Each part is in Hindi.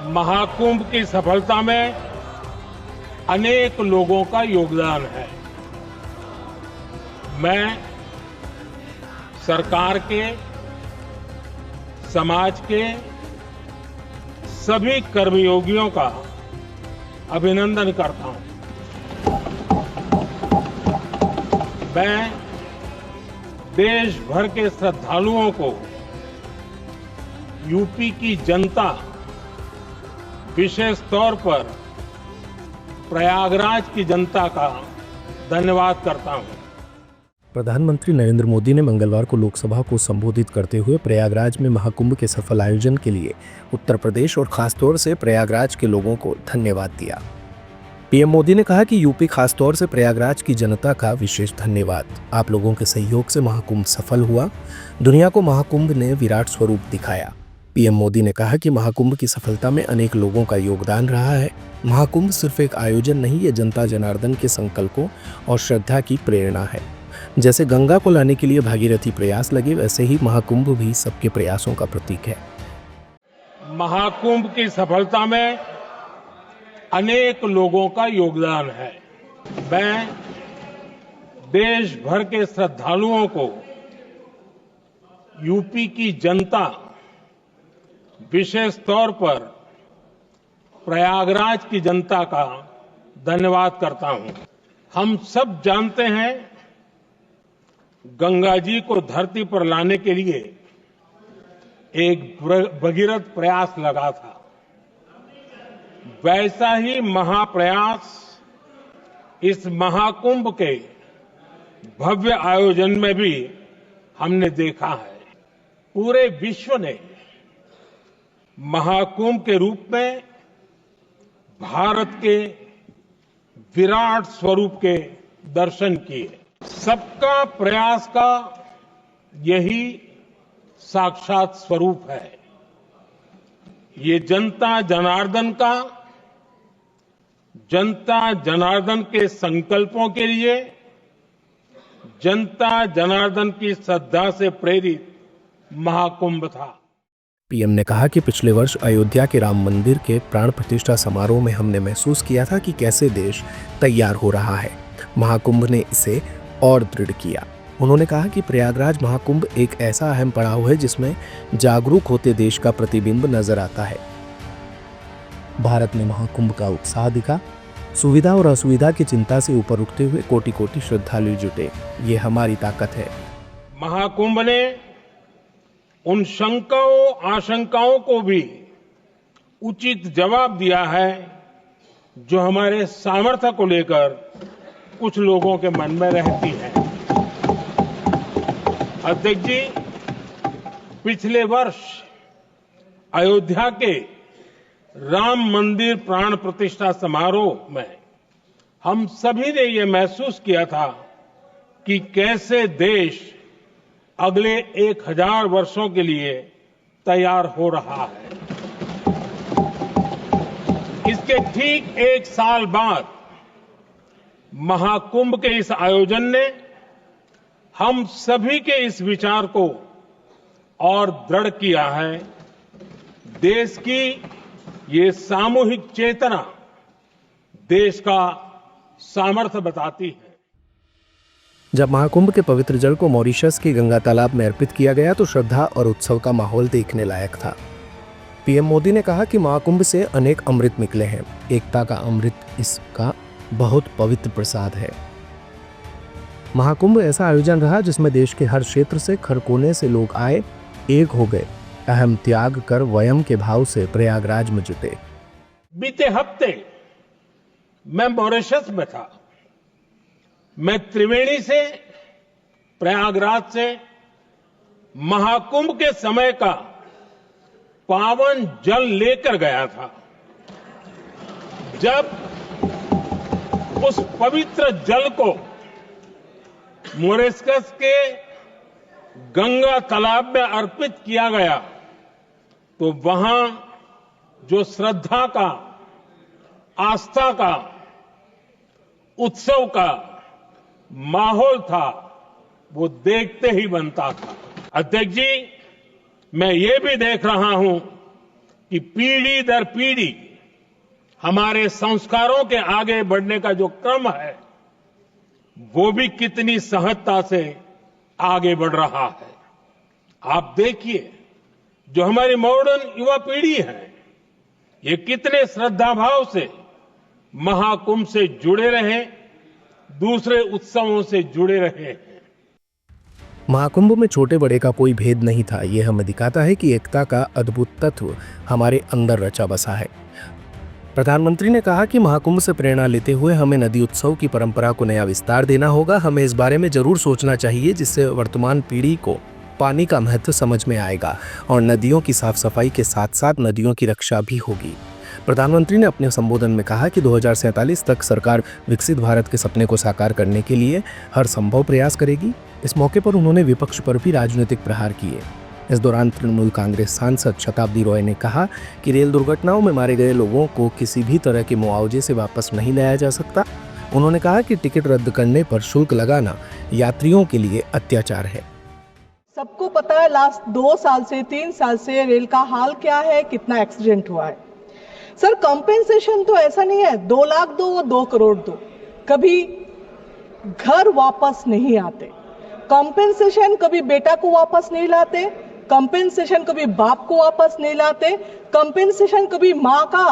महाकुंभ की सफलता में अनेक लोगों का योगदान है। मैं सरकार के, समाज के सभी कर्मयोगियों का अभिनंदन करता हूं। मैं देश भर के श्रद्धालुओं को, यूपी की जनता, विशेष तौर पर प्रयागराज की जनता का धन्यवाद करता हूं। प्रधानमंत्री नरेंद्र मोदी ने मंगलवार को लोकसभा को संबोधित करते हुए प्रयागराज में महाकुंभ के सफल आयोजन के लिए उत्तर प्रदेश और खासतौर से प्रयागराज के लोगों को धन्यवाद दिया। पीएम मोदी ने कहा कि यूपी खासतौर से प्रयागराज की जनता का विशेष धन्यवाद। आप लोगों के सहयोग से महाकुंभ सफल हुआ। दुनिया को महाकुंभ ने विराट स्वरूप दिखाया। पीएम मोदी ने कहा कि महाकुंभ की सफलता में अनेक लोगों का योगदान रहा है। महाकुंभ सिर्फ एक आयोजन नहीं, ये जनता जनार्दन के संकल्पों और श्रद्धा की प्रेरणा है। जैसे गंगा को लाने के लिए भागीरथी प्रयास लगे, वैसे ही महाकुंभ भी सबके प्रयासों का प्रतीक है। महाकुंभ की सफलता में अनेक लोगों का योगदान है। मैं देश भर के श्रद्धालुओं को, यूपी की जनता, विशेष तौर पर प्रयागराज की जनता का धन्यवाद करता हूं। हम सब जानते हैं, गंगा जी को धरती पर लाने के लिए एक भगीरथ प्रयास लगा था। वैसा ही महाप्रयास इस महाकुंभ के भव्य आयोजन में भी हमने देखा है। पूरे विश्व ने महाकुंभ के रूप में भारत के विराट स्वरूप के दर्शन किए। सबका प्रयास का यही साक्षात स्वरूप है। ये जनता जनार्दन के संकल्पों के लिए, जनता जनार्दन की श्रद्धा से प्रेरित महाकुंभ था। पीएम ने कहा कि पिछले वर्ष अयोध्या के राम मंदिर के प्राण प्रतिष्ठा समारोह में हमने महसूस किया था कि कैसे देश तैयार हो रहा है। महाकुंभ ने इसे और दृढ़ किया। उन्होंने कहा कि प्रयागराज महाकुंभ एक ऐसा अहम पड़ाव है जिसमें जागरूक होते देश का प्रतिबिंब नजर आता है। भारत में महाकुंभ का उत्साह दिखा। सुविधा और असुविधा की चिंता से ऊपर उठते हुए कोटि कोटि श्रद्धालु जुटे। ये हमारी ताकत है। महाकुंभ ने उन शंकाओं, आशंकाओं को भी उचित जवाब दिया है जो हमारे सामर्थ्य को लेकर कुछ लोगों के मन में रहती है। अध्यक्ष जी, पिछले वर्ष अयोध्या के राम मंदिर प्राण प्रतिष्ठा समारोह में हम सभी ने ये महसूस किया था कि कैसे देश अगले 1000 वर्षों के लिए तैयार हो रहा है। इसके ठीक 1 साल बाद महाकुंभ के इस आयोजन ने हम सभी के इस विचार को और दृढ़ किया है। देश की ये सामूहिक चेतना देश का सामर्थ्य बताती है। जब महाकुंभ के पवित्र जल को मॉरिशस के गंगा तालाब में अर्पित किया गया तो श्रद्धा और उत्सव का माहौल देखने लायक था। पीएम मोदी ने कहा कि महाकुंभ से अनेक अमृत निकले हैं। एकता का अमृत इसका बहुत पवित्र प्रसाद है। महाकुंभ ऐसा आयोजन रहा जिसमें देश के हर क्षेत्र से, हर कोने से लोग आए, एक हो गए, अहम त्याग कर वयम के भाव से प्रयागराज में जुटे। बीते हफ्ते मैं मॉरिशस में था। मैं त्रिवेणी से, प्रयागराज से महाकुंभ के समय का पावन जल लेकर गया था। जब उस पवित्र जल को मॉरिशस के गंगा तालाब में अर्पित किया गया तो वहां जो श्रद्धा का, आस्था का, उत्सव का माहौल था वो देखते ही बनता था। अध्यक्ष जी, मैं ये भी देख रहा हूं कि पीढ़ी दर पीढ़ी हमारे संस्कारों के आगे बढ़ने का जो क्रम है वो भी कितनी सहजता से आगे बढ़ रहा है। आप देखिए, जो हमारी मॉडर्न युवा पीढ़ी है ये कितने श्रद्धा भाव से महाकुंभ से जुड़े रहे, दूसरे उत्सवों से जुड़े रहे हैं। महाकुंभ में छोटे बड़े का कोई भेद नहीं था। यह हमें दिखाता है कि एकता का अद्भुत तत्व हमारे अंदर रचा बसा है। प्रधानमंत्री ने कहा कि महाकुंभ से प्रेरणा लेते हुए हमें नदी उत्सव की परंपरा को नया विस्तार देना होगा। हमें इस बारे में जरूर सोचना चाहिए, जिससे वर्तमान पीढ़ी को पानी का महत्व समझ में आएगा और नदियों की साफ सफाई के साथ साथ नदियों की रक्षा भी होगी। प्रधानमंत्री ने अपने संबोधन में कहा कि 2047 तक सरकार विकसित भारत के सपने को साकार करने के लिए हर संभव प्रयास करेगी। इस मौके पर उन्होंने विपक्ष पर भी राजनीतिक प्रहार किए। इस दौरान तृणमूल कांग्रेस सांसद शताब्दी रॉय ने कहा कि रेल दुर्घटनाओं में मारे गए लोगों को किसी भी तरह के मुआवजे से वापस नहीं लाया जा सकता। उन्होंने कहा कि टिकट रद्द करने पर शुल्क लगाना यात्रियों के लिए अत्याचार है। सबको पता है लास्ट 2 साल से 3 साल से रेल का हाल क्या है, कितना एक्सीडेंट हुआ है। सर कंपेंसेशन तो ऐसा नहीं है 2 लाख दो 2 करोड़ दो, कभी घर वापस नहीं आते। कंपेंसेशन कभी बेटा को वापस नहीं लाते, कंपेंसेशन कभी बाप को वापस नहीं लाते, कंपेंसेशन कभी माँ का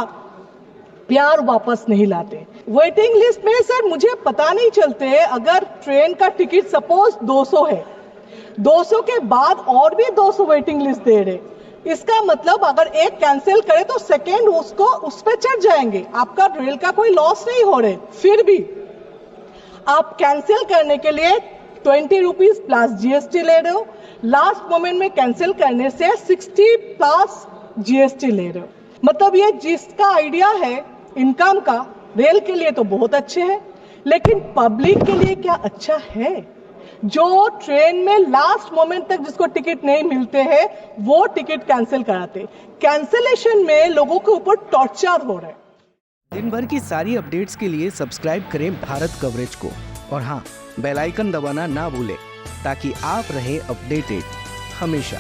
प्यार वापस नहीं लाते। वेटिंग लिस्ट में सर मुझे पता नहीं चलते, अगर ट्रेन का टिकट सपोज 200 है, 200 के बाद और भी 200 वेटिंग लिस्ट दे रहे, इसका मतलब अगर एक कैंसिल करे तो सेकेंड उसको उस पर चढ़ जाएंगे। आपका रेल का कोई लॉस नहीं हो रहे, फिर भी आप कैंसिल करने के लिए 20 रुपीज प्लस जीएसटी ले रहे हो, लास्ट मोमेंट में कैंसिल करने से 60 प्लस जीएसटी ले रहे हो। मतलब ये जिसका आइडिया है इनकम का, रेल के लिए तो बहुत अच्छे है, लेकिन पब्लिक के लिए क्या अच्छा है? जो ट्रेन में लास्ट मोमेंट तक जिसको टिकट नहीं मिलते हैं वो टिकट कैंसिल कराते, कैंसिलेशन में लोगों के ऊपर टॉर्चर हो रहा है। दिन भर की सारी अपडेट्स के लिए सब्सक्राइब करें भारत कवरेज को और हाँ, बेल आइकन दबाना ना भूलें ताकि आप रहे अपडेटेड हमेशा।